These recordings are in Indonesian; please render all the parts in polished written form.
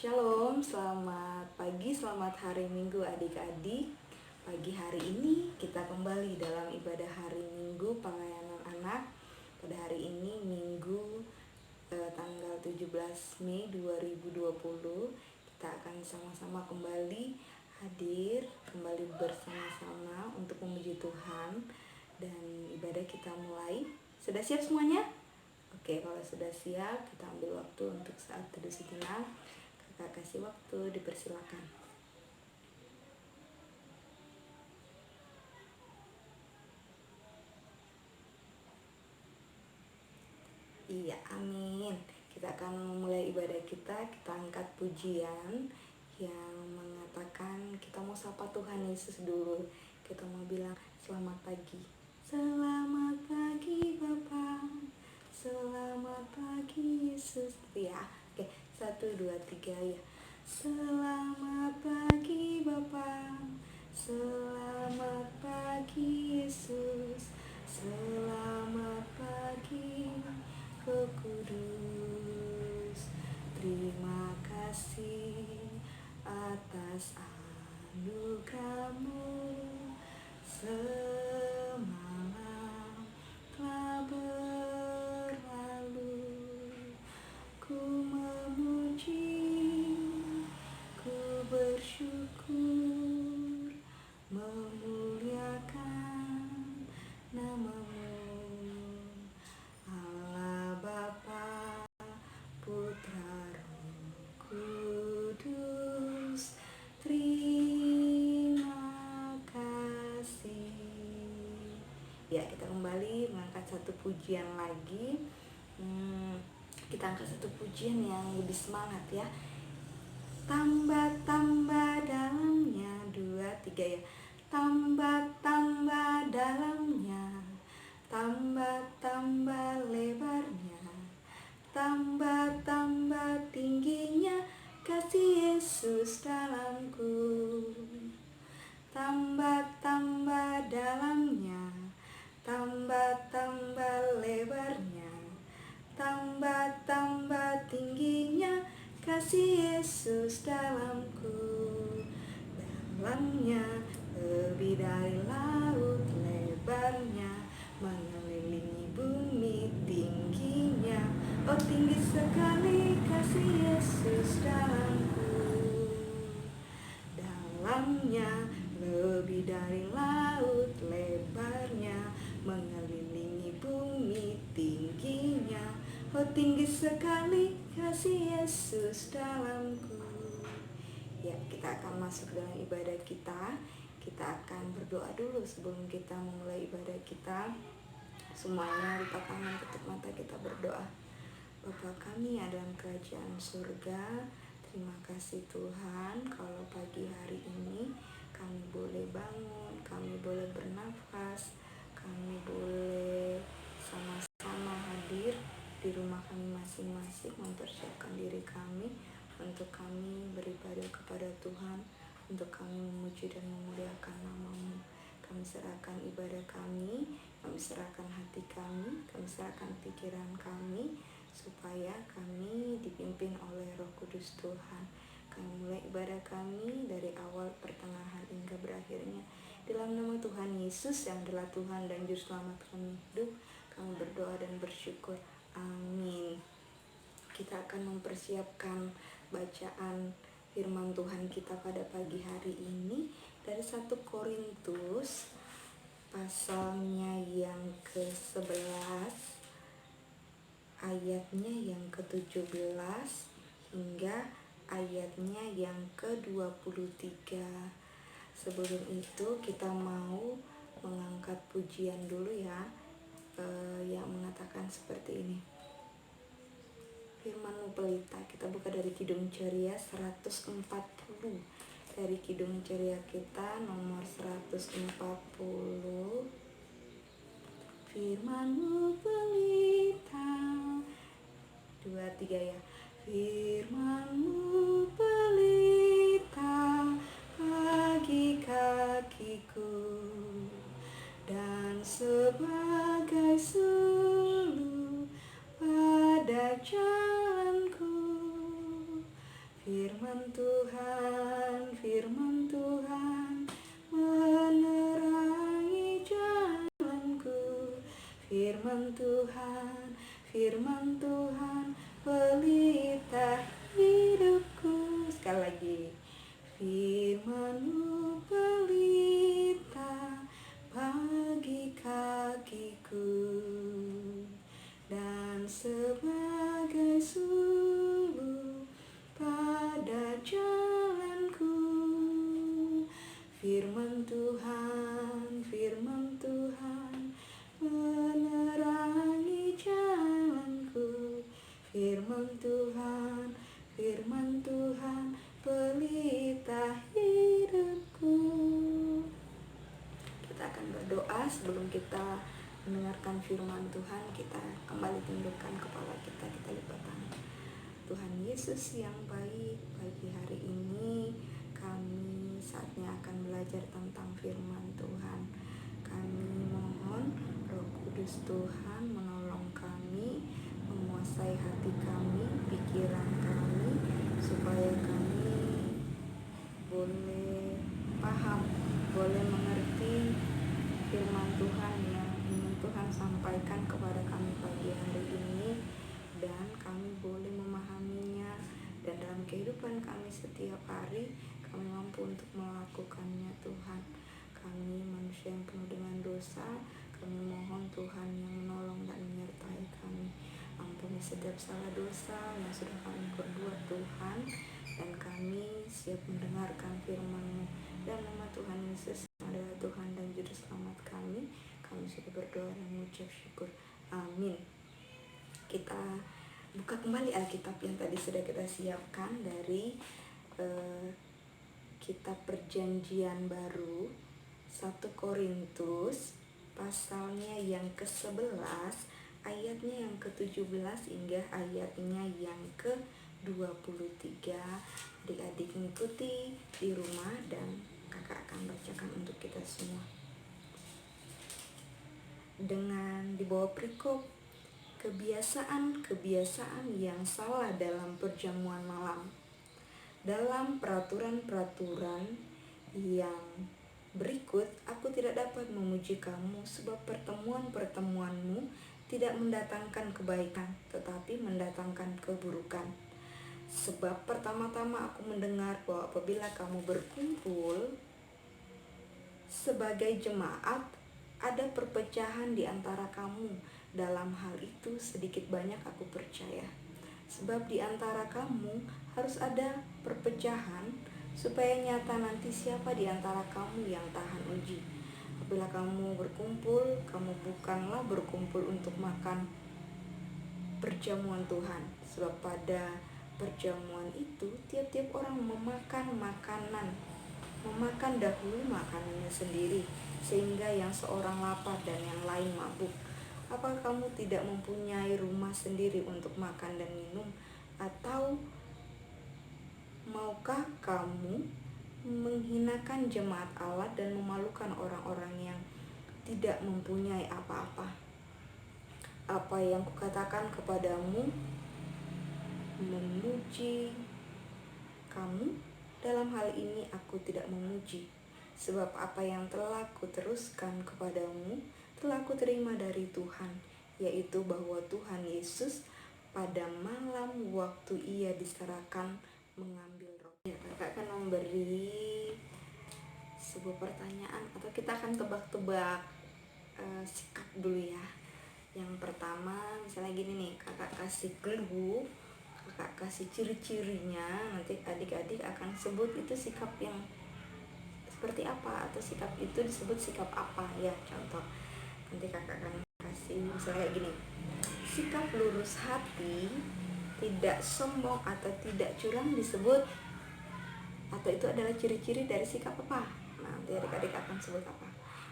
Shalom, selamat pagi, selamat hari Minggu adik-adik. Pagi hari ini kita kembali dalam ibadah hari Minggu pelayanan anak. Pada hari ini Minggu tanggal 17 Mei 2020 kita akan sama-sama kembali hadir, kembali bersama-sama untuk memuji Tuhan. Dan ibadah kita mulai. Sudah siap semuanya? Oke, kalau sudah siap kita ambil waktu untuk saat teduh sejenak. Kakak kasih waktu, dipersilakan. Iya, amin. Kita akan memulai ibadah kita angkat pujian yang mengatakan kita mau sapa Tuhan Yesus dulu. Kita mau bilang selamat pagi. Selamat pagi Bapa, selamat pagi Yesus. Ya, oke, 1, 2, 3 ya. Selamat pagi Bapa, selamat pagi Yesus, selamat pagi Roh Kudus. Terima kasih atas anugerah-Mu. Semalam telah berlalu, ku memuji, ku bersyukur, memuliakan nama-Mu. Allah Bapa, Putra, Roh Kudus, terima kasih. Ya, kita kembali mengangkat satu pujian lagi. Kita angkat satu pujian yang lebih semangat ya. Tambah-tambah dalamnya, 2, 3 ya. Tambah-tambah dalamnya, tambah-tambah lebarnya, tambah-tambah tingginya kasih Yesus dalamku. Tambah-tambah dalamnya, tambah-tambah lebarnya, tambah-tambah tingginya kasih Yesus dalamku. Dalamnya lebih dari laut lebarnya, mengelilingi bumi tingginya. Oh, tinggi sekali kasih Yesus dalamku. Dalamnya lebih dari laut lebarnya, mengelilingi bumi tingginya. Oh, tinggi sekali kasih Yesus dalamku. Ya, kita akan masuk dalam ibadah kita. Kita akan berdoa dulu sebelum kita memulai ibadah kita. Semuanya lupa tangan, tutup mata, kita berdoa. Bapa kami yang dalam kerajaan surga, terima kasih Tuhan kalau pagi hari ini kami boleh bangun, kami boleh bernafas, kami boleh sama-sama hadir di rumah kami masing-masing, mempersiapkan diri kami untuk kami beribadah kepada Tuhan, untuk kami memuji dan memuliakan nama-Mu. Kami serahkan ibadah kami serahkan hati kami serahkan pikiran kami, supaya kami dipimpin oleh Roh Kudus Tuhan. Kami mulai ibadah kami dari awal, pertengahan, hingga berakhirnya. Dalam nama Tuhan Yesus yang adalah Tuhan dan Juru Selamat kami hidup, kami berdoa dan bersyukur. Amin. Kita akan mempersiapkan bacaan firman Tuhan kita pada pagi hari ini dari 1 Korintus pasalnya yang ke-11, ayatnya yang ke-17 hingga ayatnya yang ke-23. Sebelum itu kita mau mengangkat pujian dulu ya, yang mengatakan seperti ini. Firman-Mu pelita, kita buka dari Kidung Ceria 140. Dari Kidung Ceria kita nomor 140. Firman-Mu pelita, 2, 3 ya. Firman-Mu pelita bagi kakiku dan sebagai suluh pada jalanku. Firman Tuhan menerangi jalanku. Firman Tuhan pelita hidupku. Sekali lagi. Firman-Mu pelita bagi kakiku dan sebagai suluh pada jalanku. Firman Tuhan menerangi jalanku. Firman Tuhan pelita hidupku. Kita akan berdoa sebelum kita mendengarkan firman Tuhan. Kita kembali tundukkan kepala kita lipat tangan. Tuhan Yesus yang baik, pagi hari ini kami saatnya akan belajar tentang firman Tuhan. Kami mohon Roh Kudus Tuhan menolong kami, menguasai hati kami, pikiran kami, supaya kami boleh paham, boleh mengerti firman Tuhan yang ingin Tuhan sampaikan kepada kami pagi hari ini, dan kami boleh memahaminya, dan dalam kehidupan kami setiap hari kami mampu untuk melakukannya. Tuhan, kami manusia yang penuh dengan dosa, kami mohon Tuhan yang menolong dan menyertai kami. Ampuni setiap salah dosa yang sudah kami perbuat Tuhan, dan kami siap mendengarkan firman-Mu. Dan nama Tuhan Yesus adalah Tuhan dan Juru Selamat kami sudah berdoa dan mengucap syukur. Amin. Kita buka kembali Alkitab yang tadi sudah kita siapkan dari kitab Perjanjian Baru, 1 Korintus pasalnya yang ke-11, ayatnya yang ke-17 hingga ayatnya yang ke-23. Adik-adik mengikuti di rumah dan kakak akan bacakan untuk kita semua. Dengan dibawa perikop kebiasaan yang salah dalam perjamuan malam. Dalam peraturan-peraturan yang berikut, aku tidak dapat memuji kamu, sebab pertemuan-pertemuanmu tidak mendatangkan kebaikan, tetapi mendatangkan keburukan. Sebab pertama-tama aku mendengar bahwa apabila kamu berkumpul sebagai jemaat, ada perpecahan di antara kamu. Dalam hal itu sedikit banyak aku percaya. Sebab di antara kamu harus ada perpecahan, supaya nyata nanti siapa di antara kamu yang tahan uji. Apabila kamu berkumpul, kamu bukanlah berkumpul untuk makan perjamuan Tuhan. Sebab pada perjamuan itu tiap-tiap orang memakan dahulu makanannya sendiri, sehingga yang seorang lapar dan yang lain mabuk. Apakah kamu tidak mempunyai rumah sendiri untuk makan dan minum? Atau maukah kamu menghinakan jemaat Allah dan memalukan orang-orang yang tidak mempunyai apa-apa? Apa yang kukatakan kepadamu memuji kamu? Dalam hal ini aku tidak memuji, sebab apa yang telah kuteruskan kepadamu telah kuterima dari Tuhan, yaitu bahwa Tuhan Yesus pada malam waktu ia diserahkan mengambil roti. Kakak akan memberi sebuah pertanyaan, atau kita akan tebak-tebak sikap dulu ya. Yang pertama, misalnya gini nih, kakak kasih clue, kakak kasih ciri-cirinya, nanti adik-adik akan sebut itu sikap yang seperti apa, atau sikap itu disebut sikap apa ya. Contoh, nanti kakak akan kasih misalnya kayak gini: sikap lurus hati, tidak sombong atau tidak curang disebut, atau itu adalah ciri-ciri dari sikap apa? Nah, nanti adik-adik akan sebut apa.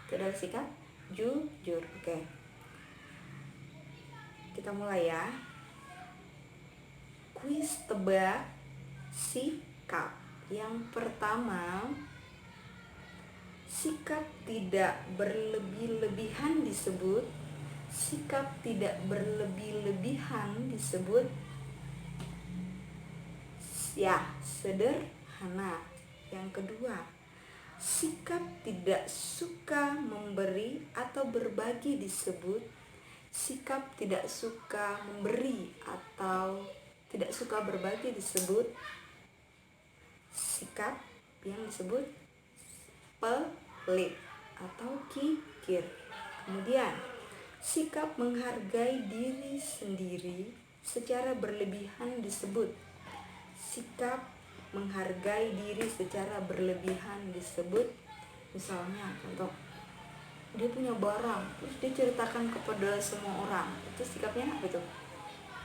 Itu adalah sikap jujur. Oke, kita mulai ya. Kuis tebak sikap. Yang pertama, sikap tidak berlebih-lebihan disebut. Sikap tidak berlebih-lebihan disebut. ya, sederhana. Yang kedua, sikap tidak suka memberi atau berbagi disebut sikap tidak suka memberi atau tidak suka berbagi disebut sikap yang disebut pelit atau kikir. Kemudian, sikap menghargai diri sendiri secara berlebihan disebut sikap menghargai diri secara berlebihan disebut, misalnya contoh, dia punya barang terus dia ceritakan kepada semua orang, itu sikapnya apa itu?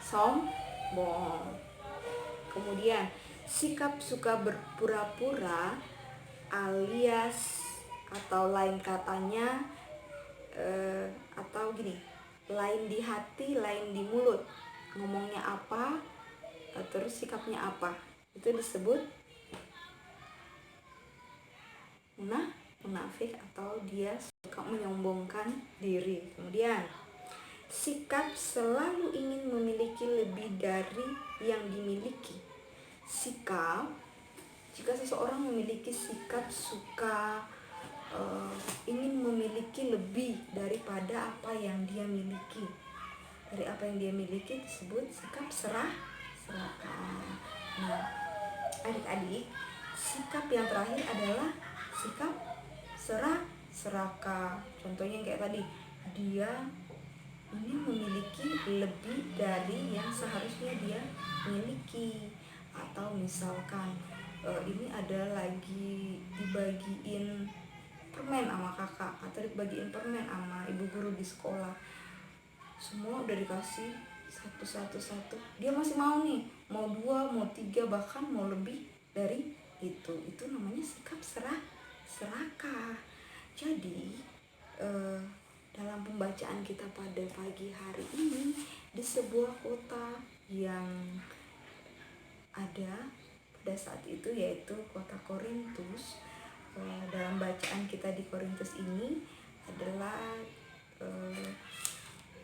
Sombong. Kemudian, sikap suka berpura-pura alias atau lain katanya atau gini, lain di hati lain di mulut, ngomongnya apa terus sikapnya apa, itu disebut munafik atau dia suka menyombongkan diri. Kemudian, sikap selalu ingin memiliki lebih dari yang dimiliki. Sikap, jika seseorang memiliki sikap suka ingin memiliki lebih daripada apa yang dia miliki, dari apa yang dia miliki disebut sikap serakah. Nah, adik-adik, sikap yang terakhir adalah sikap serakah. Contohnya kayak tadi, dia ingin memiliki lebih dari yang seharusnya dia miliki. Atau misalkan ini ada lagi dibagiin permen sama kakak atau dibagiin permen sama ibu guru di sekolah, semua udah dikasih satu, dia masih mau nih, mau 2, mau 3, bahkan mau lebih dari itu namanya sikap serakah. Jadi dalam pembacaan kita pada pagi hari ini, di sebuah kota yang ada pada saat itu yaitu kota Korintus, dalam bacaan kita di Korintus ini adalah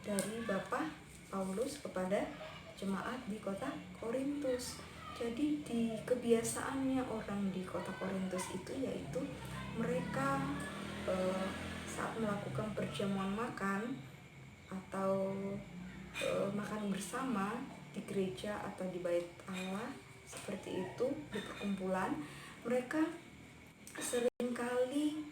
dari Bapak Paulus kepada jemaat di kota Korintus. Jadi di kebiasaannya orang di kota Korintus itu yaitu mereka saat melakukan perjamuan makan atau makan bersama di gereja atau di bait Allah seperti itu, di perkumpulan, mereka seringkali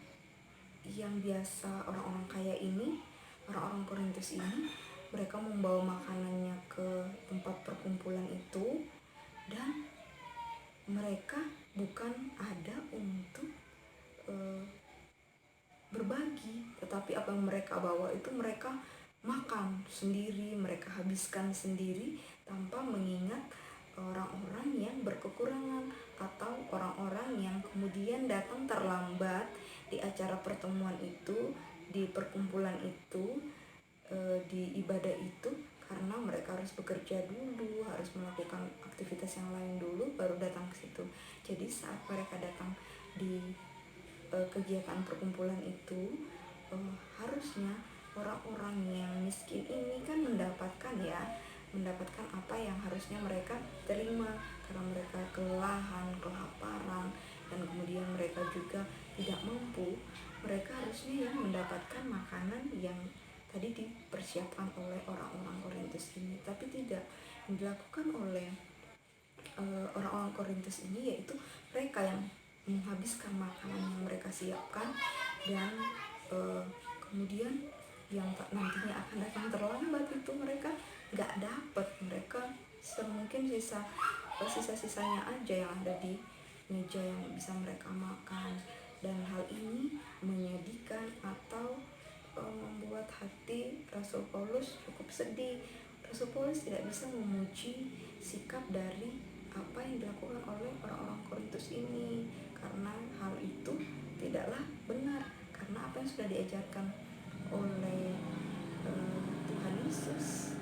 yang biasa orang-orang kaya ini, orang-orang Korintus ini, mereka membawa makanannya ke tempat perkumpulan itu, dan mereka bukan ada untuk berbagi, tetapi apa yang mereka bawa itu mereka makan sendiri, mereka habiskan sendiri tanpa mengingat orang-orang yang berkekurangan atau orang-orang yang kemudian datang terlambat di acara pertemuan itu, di perkumpulan itu, di ibadah itu, karena mereka harus bekerja dulu, harus melakukan aktivitas yang lain dulu baru datang ke situ. Jadi saat mereka datang di kegiatan perkumpulan itu, harusnya orang-orang yang miskin ini kan mendapatkan apa yang harusnya mereka terima, karena mereka kelelahan, kelaparan, dan kemudian mereka juga tidak mampu. Mereka harusnya yang mendapatkan makanan yang tadi dipersiapkan oleh orang-orang Korintus ini, tapi tidak. Yang dilakukan oleh orang-orang Korintus ini yaitu mereka yang menghabiskan makanan yang mereka siapkan, dan kemudian yang nantinya akan datang terlambat itu mereka nggak dapat, mereka semungkin sisa-sisanya aja yang ada di meja yang bisa mereka makan. Dan hal ini menyedihkan atau membuat hati Rasul Paulus cukup sedih. Rasul Paulus tidak bisa memuji sikap dari apa yang dilakukan oleh orang-orang Korintus ini, karena hal itu tidaklah benar, karena apa yang sudah diajarkan oleh Tuhan Yesus,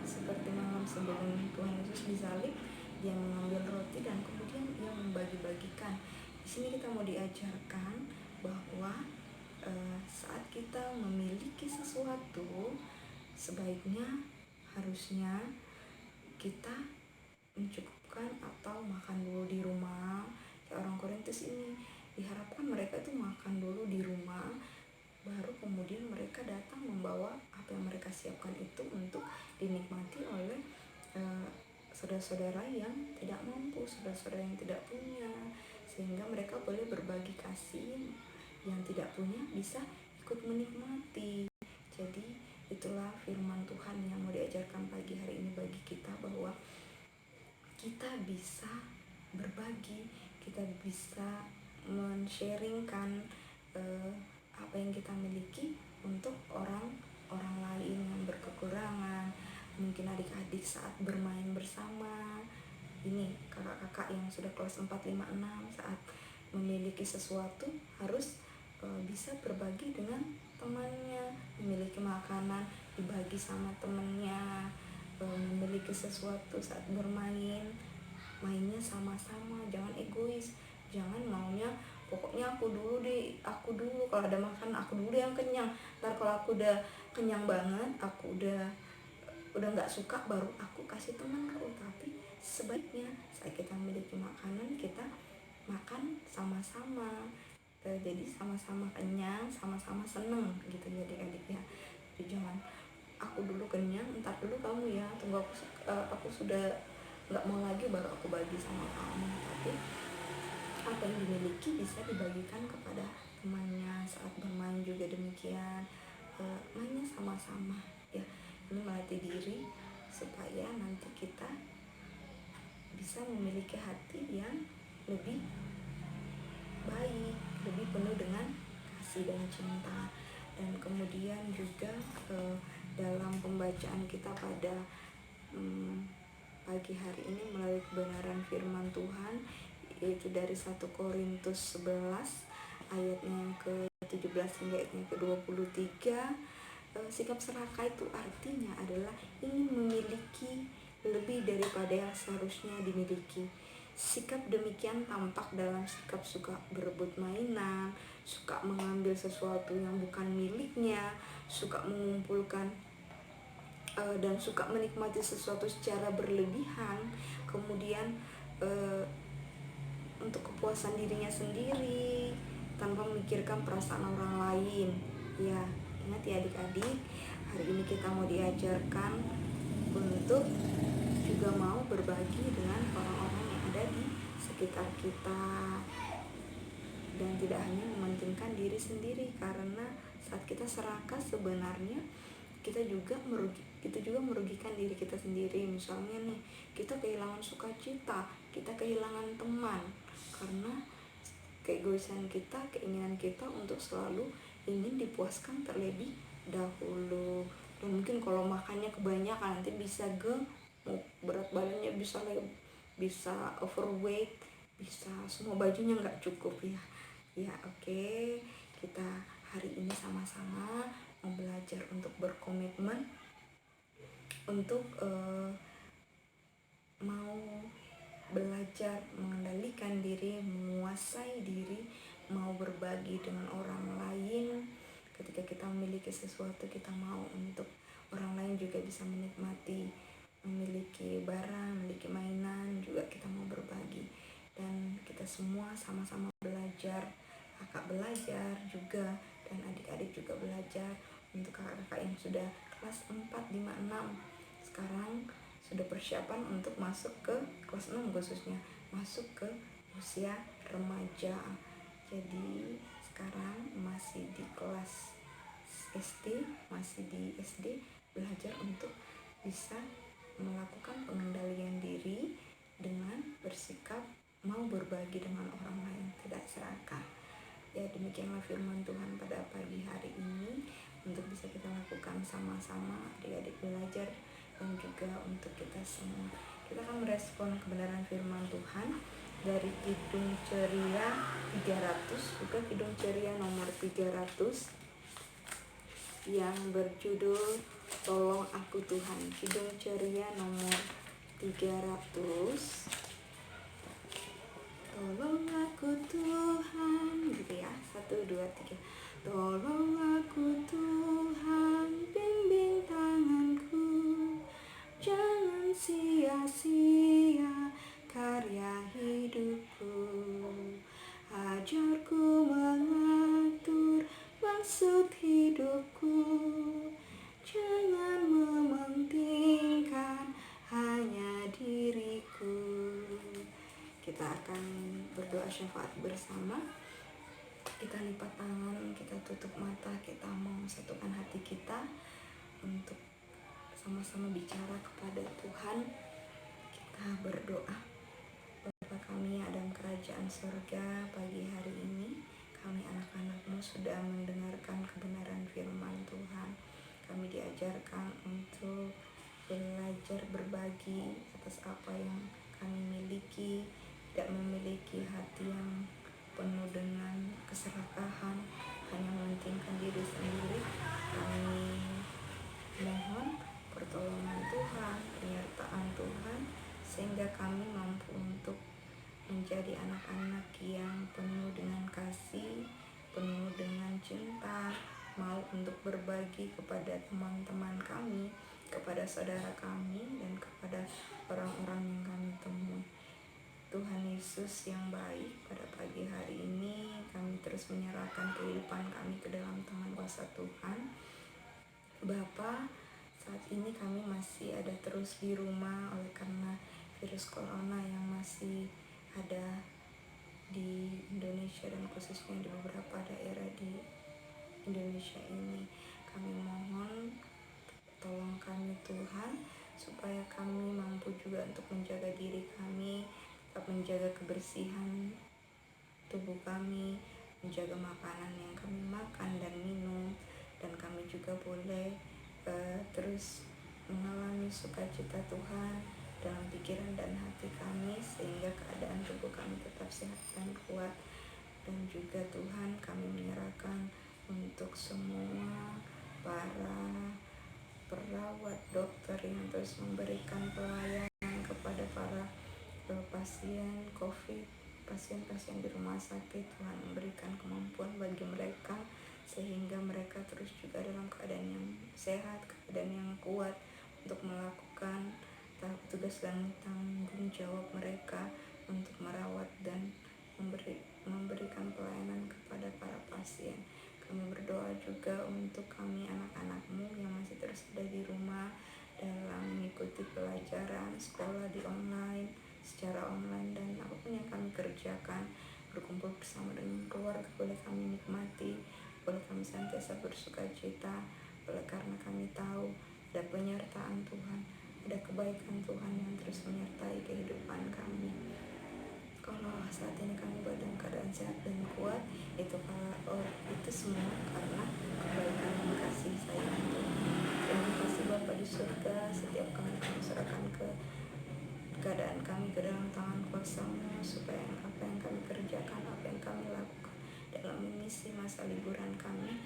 seperti malam sebelum Tuhan Yesus disalib, dia mengambil roti dan kemudian dia membagi-bagikan. Di sini kita mau diajarkan bahwa saat kita memiliki sesuatu, sebaiknya harusnya kita mencukupkan kan, atau makan dulu di rumah. Ya, orang Korintus ini diharapkan mereka tuh makan dulu di rumah, baru kemudian mereka datang membawa apa yang mereka siapkan itu untuk dinikmati oleh saudara-saudara yang tidak mampu, saudara-saudara yang tidak punya, sehingga mereka boleh berbagi kasih, yang tidak punya bisa ikut menikmati. Jadi itulah firman Tuhan yang mau diajarkan pagi hari ini bagi kita, bahwa kita bisa berbagi, kita bisa men-sharingkan apa yang kita miliki untuk orang lain yang berkekurangan. Mungkin adik-adik saat bermain bersama, ini kakak-kakak yang sudah kelas 4, 5, 6, saat memiliki sesuatu harus bisa berbagi dengan temannya, memiliki makanan dibagi sama temannya, memiliki sesuatu saat bermain, mainnya sama-sama, jangan egois, jangan maunya pokoknya aku dulu, kalau ada makan aku dulu yang kenyang, ntar kalau aku udah kenyang banget, aku udah nggak suka, baru aku kasih temanku. Tapi sebaiknya saat kita memiliki makanan, kita makan sama-sama, jadi sama-sama kenyang, sama-sama seneng gitu ya adik-adik ya. Jadi jangan aku dulu kenyang, entar dulu kamu ya, tunggu aku sudah nggak mau lagi baru aku bagi sama kamu. Tapi apa yang dimiliki bisa dibagikan kepada temannya. Saat bermain juga demikian, mainnya sama-sama ya. Ini melatih diri supaya nanti kita bisa memiliki hati yang lebih baik, lebih penuh dengan kasih dan cinta. Dan kemudian juga dalam pembacaan kita pada pagi hari ini melalui kebenaran firman Tuhan, yaitu dari 1 Korintus 11 ayatnya yang ke-17 hingga ayatnya ke-23. Sikap serakah itu artinya adalah ingin memiliki lebih daripada yang seharusnya dimiliki. Sikap demikian tampak dalam sikap suka berebut mainan, suka mengambil sesuatu yang bukan miliknya, suka mengumpulkan dan suka menikmati sesuatu secara berlebihan, kemudian untuk kepuasan dirinya sendiri tanpa memikirkan perasaan orang lain. Ya, ingat ya adik-adik, hari ini kita mau diajarkan untuk juga mau berbagi dengan orang-orang yang ada di sekitar kita, dan tidak hanya mementingkan diri sendiri. Karena saat kita serakah sebenarnya kita juga merugikan diri kita sendiri. Misalnya nih, kita kehilangan sukacita, kita kehilangan teman, karena keegoisan kita, keinginan kita untuk selalu ingin dipuaskan terlebih dahulu. Dan mungkin kalau makannya kebanyakan nanti bisa gemuk, berat badannya bisa overweight, bisa semua bajunya nggak cukup ya. Oke. Kita hari ini sama-sama mau belajar untuk berkomitmen untuk mau belajar mengendalikan diri, menguasai diri, mau berbagi dengan orang lain. Ketika kita memiliki sesuatu, kita mau untuk orang lain juga bisa menikmati, memiliki barang, memiliki mainan, juga kita mau berbagi. Dan kita semua sama-sama belajar, kakak belajar juga, dan adik-adik juga belajar. Untuk kakak-kakak yang sudah kelas 4, 5, 6 sekarang sudah persiapan untuk masuk ke kelas 6, khususnya masuk ke usia remaja. Jadi sekarang masih di kelas SD, masih di SD, belajar untuk bisa melakukan pengendalian diri dengan bersikap mau berbagi dengan orang lain, tidak serakah. Ya, demikianlah firman Tuhan pada pagi hari ini, untuk bisa kita lakukan sama-sama, adik-adik belajar, dan juga untuk kita semua. Kita akan merespon kebenaran firman Tuhan dari Kidung Ceria 300, juga Kidung Ceria nomor 300 yang berjudul Tolong Aku Tuhan. Kidung Ceria nomor 300, tolong aku Tuhan, gitu ya. 1, 2, 3. Tolong aku Tuhan, bimbing tanganku, jangan sia-sia kita akan berdoa syafaat bersama. Kita lipat tangan, kita tutup mata, kita mau satukan hati kita untuk sama-sama bicara kepada Tuhan. Kita berdoa. Bapa kami yang ada dalam kerajaan surga, pagi hari ini kami anak-anak-Mu sudah mendengarkan kebenaran firman Tuhan. Kami diajarkan untuk belajar berbagi atas apa yang kami miliki, tidak memiliki hati yang penuh dengan keserakahan, hanya mementingkan diri sendiri. Kami mohon pertolongan Tuhan, penyertaan Tuhan, sehingga kami mampu untuk menjadi anak-anak yang penuh dengan kasih, penuh dengan cinta, mau untuk berbagi kepada teman-teman kami, kepada saudara kami, dan kepada orang-orang yang kami temui. Tuhan Yesus yang baik, pada pagi hari ini kami terus menyerahkan kehidupan kami ke dalam tangan kuasa Tuhan. Bapa, saat ini kami masih ada terus di rumah oleh karena virus corona yang masih ada di Indonesia dan khususnya di beberapa daerah di Indonesia ini. Kami mohon tolong kami Tuhan, supaya kami mampu juga untuk menjaga diri kami, tetap menjaga kebersihan tubuh kami, menjaga makanan yang kami makan dan minum, dan kami juga boleh terus mengalami sukacita Tuhan dalam pikiran dan hati kami, sehingga keadaan tubuh kami tetap sehat dan kuat. Dan juga Tuhan, kami menyerahkan untuk semua para perawat, dokter yang terus memberikan pelayanan kepada para pasien COVID, pasien-pasien di rumah sakit. Tuhan memberikan kemampuan bagi mereka, sehingga mereka terus juga dalam keadaan yang sehat, keadaan yang kuat untuk melakukan tugas dan tanggung jawab mereka untuk merawat dan memberikan pelayanan kepada para pasien. Kami berdoa juga untuk kami anak-anak-Mu yang masih terus ada di rumah dalam mengikuti pelajaran sekolah di online, secara online, dan apapun yang kami kerjakan, berkumpul bersama dengan keluarga, boleh kami nikmati, boleh kami senantiasa bersukacita, oleh karena kami tahu ada penyertaan Tuhan, ada kebaikan Tuhan yang terus menyertai kehidupan kami. Kalau saat ini kami dalam keadaan sehat dan kuat, itu semua karena kebaikan dan kasih sayang Tuhan. Terima kasih Bapa di surga, setiap kami serahkan ke keadaan kami ke dalam tangan kuasa-Mu, supaya apa yang kami kerjakan, apa yang kami lakukan dalam mengisi masa liburan kami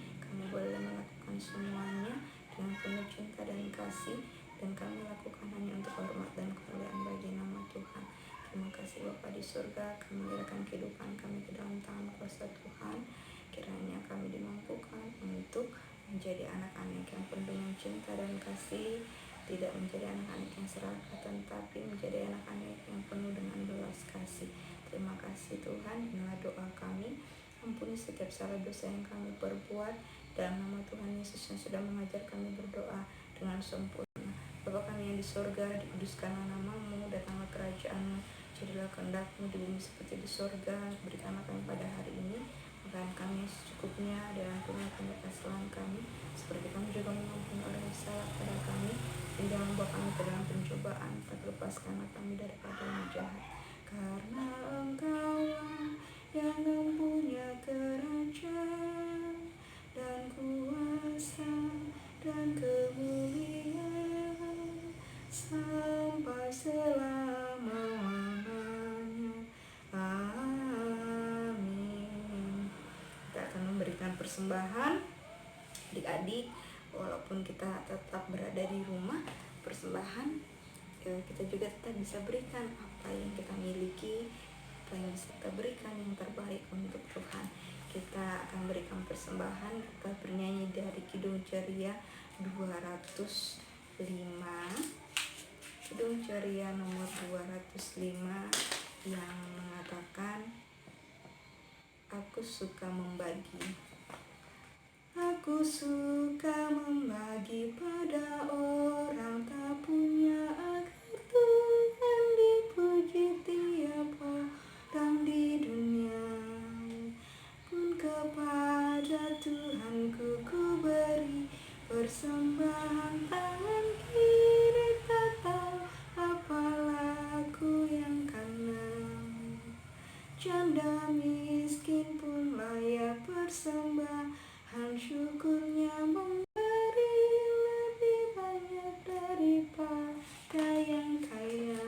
boleh melakukan semuanya dengan penuh cinta dan kasih, dan kami lakukan hanya untuk hormat dan kemuliaan bagi nama Tuhan. Terima kasih Bapa di surga, kami menyerahkan kehidupan kami ke dalam tangan kuasa Tuhan. Kiranya kami dimampukan untuk menjadi anak-anak yang penuh dengan cinta dan kasih, tidak menjadi anak-anak yang serakah, tetapi menjadi anak-anak yang penuh dengan belas kasih. Terima kasih Tuhan, inilah doa kami. Ampuni setiap salah dosa yang kami perbuat, dalam nama Tuhan Yesus yang sudah mengajar kami berdoa dengan sempurna. Bapa kami yang di surga, dikuduskanlah nama-Mu, datanglah kerajaan-Mu, jadilah kehendak-Mu di bumi seperti di surga. Berikanlah kami pada hari ini makanan kami secukupnya, dan ampunilah kami kesalahan kami, seperti kami juga mengampuni orang yang salah pada kami. Jangan membawa kami ke dalam pencobaan, tapi lepaskanlah kami daripada yang jahat. Karena Engkau-Lah yang mempunyai kerajaan dan kuasa dan kemuliaan sampai selama-lamanya. Amin. Kita akan memberikan persembahan, adik-adik, walaupun kita tetap berada di rumah, persembahan kita juga tetap bisa berikan apa yang kita miliki, apa yang bisa kita berikan yang terbaik untuk Tuhan. Kita akan berikan persembahan, kita bernyanyi dari Kidung Ceria 205, Kidung Ceria nomor 205 yang mengatakan, aku suka membagi. Aku suka membagi pada orang tak punya, agar Tuhan dipuji tiap orang. janda miskin pun layak persembahan syukurnya, memberi lebih banyak daripada yang kaya.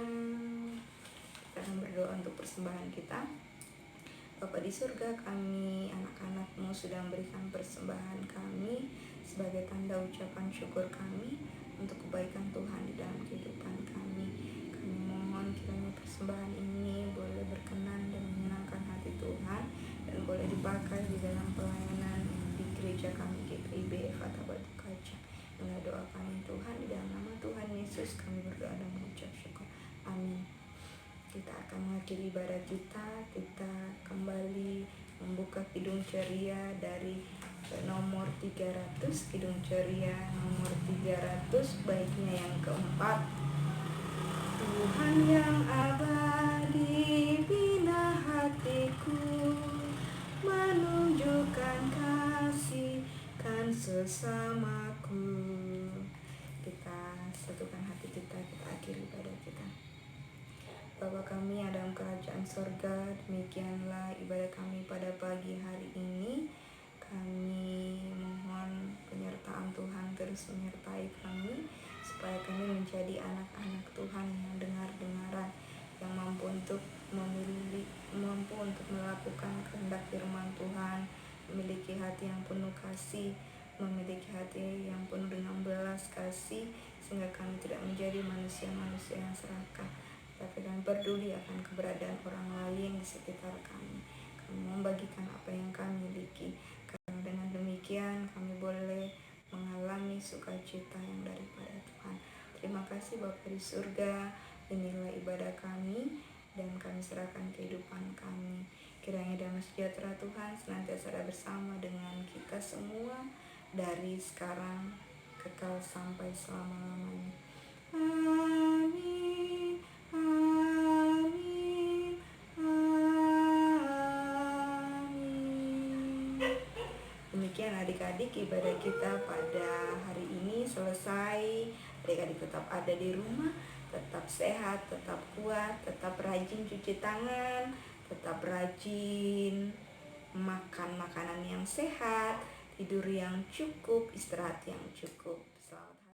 Kita akan berdoa untuk persembahan kita. Bapa di surga, kami anak-anak-Mu sudah memberikan persembahan kami sebagai tanda ucapan syukur kami untuk kebaikan Tuhan di dalam kehidupan kami. Kami mohon kiranya persembahan ini boleh berkenan dan menyenangkan hati Tuhan, dan boleh dipakai di dalam pelayanan di gereja kami GPIB Efata Batu Kaca. Inilah doa kami Tuhan, di dalam nama Tuhan Yesus kami berdoa dan mengucap syukur. Amin. Kita akan mengakhiri ibadah kita. Kita kembali membuka Kidung Ceria dari nomor 300, Kidung Ceria nomor 300, baitnya yang keempat. Tuhan yang abadi, bina hatiku, menunjukkan kasih kan sesamaku. Kita satukan hati kita akhiri ibadah kita. Bapa kami yang dalam kerajaan sorga, demikianlah ibadah kami pada pagi hari ini. Kami mohon penyertaan Tuhan terus menyertai kami, supaya kami menjadi anak-anak Tuhan yang dengar-dengaran, yang mampu untuk melakukan kehendak firman Tuhan, memiliki hati yang penuh kasih, memiliki hati yang penuh dengan belas kasih, sehingga kami tidak menjadi manusia-manusia yang serakah, tapi dan peduli akan keberadaan orang lain di sekitar kami. Kami membagikan apa yang kami miliki, karena dengan demikian kami boleh mengalami sukacita yang daripada Tuhan. Terima kasih Bapa di surga, inilah ibadah kami dan kami serahkan kehidupan kami. Kiranya damai sejahtera Tuhan senantiasa ada bersama dengan kita semua, dari sekarang kekal sampai selama-lamanya. Amin. Amin. Amin. Demikian adik-adik, ibadah kita pada hari ini selesai. Adik-adik tetap ada di rumah, tetap sehat, tetap kuat, tetap rajin cuci tangan, tetap rajin makan makanan yang sehat, tidur yang cukup, istirahat yang cukup. Selamat